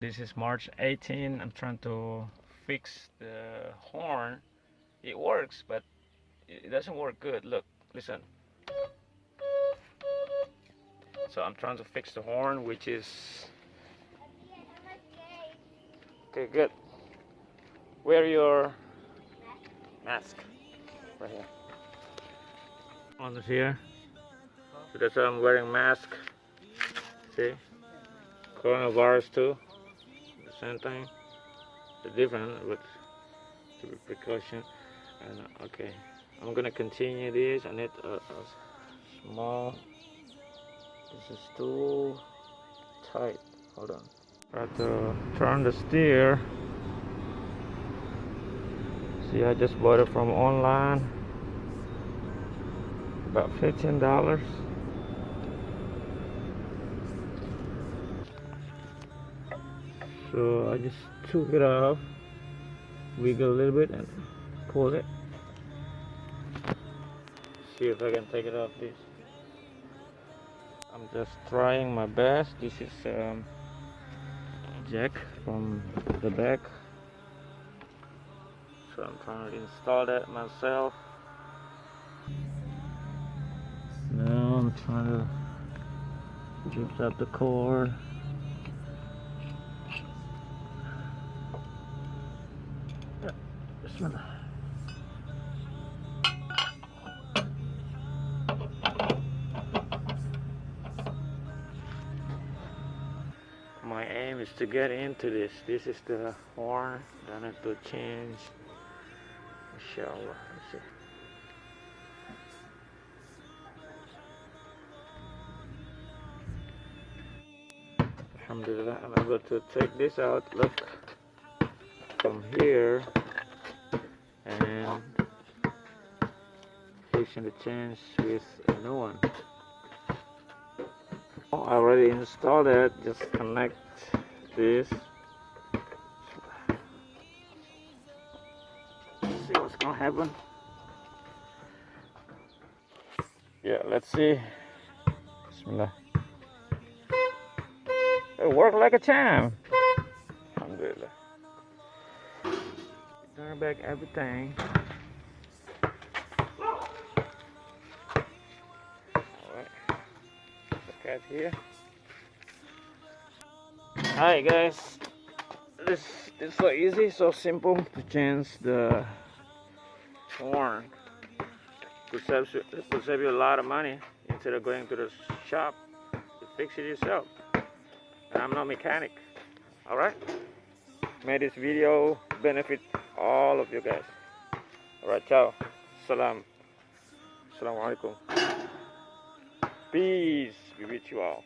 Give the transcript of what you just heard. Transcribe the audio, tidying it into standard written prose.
This is March 18. I'm trying to fix the horn. It works, but it doesn't work good. Look, listen. So I'm trying to fix the horn, which is okay. Good. Wear your mask right here. On here. So that's why I'm wearing mask. See, coronavirus too. The same thing. The different, but to be precaution. And okay, I'm gonna continue this. I need a small. This is too tight. Hold on. Try to turn the steer. See, I just bought it from online. About $15. So I just took it off, wiggle a little bit, and pull it. See if I can take it off this. I'm just trying my best. This is jack from the back, so I'm trying to install that myself. Now I'm trying to jump up the cord. Bismillah. My aim is to get into this. This is the horn. Then I have to change. Inshallah. Let's see. Alhamdulillah, I'm able to take this out. Look, from here and fixing the change with a new one. I already installed it. Just connect this. See what's gonna happen. Yeah, let's see. Bismillah. It worked like a charm. Alhamdulillah. Turn back everything. Alright. Look at here. Alright guys. This is so easy, so simple to change the horn. It could save you a lot of money instead of going to the shop to fix it yourself. And I'm not a mechanic. Alright? May this video benefit all of you guys. Alright, ciao. Salam. Assalamu alaikum. Peace be with you all.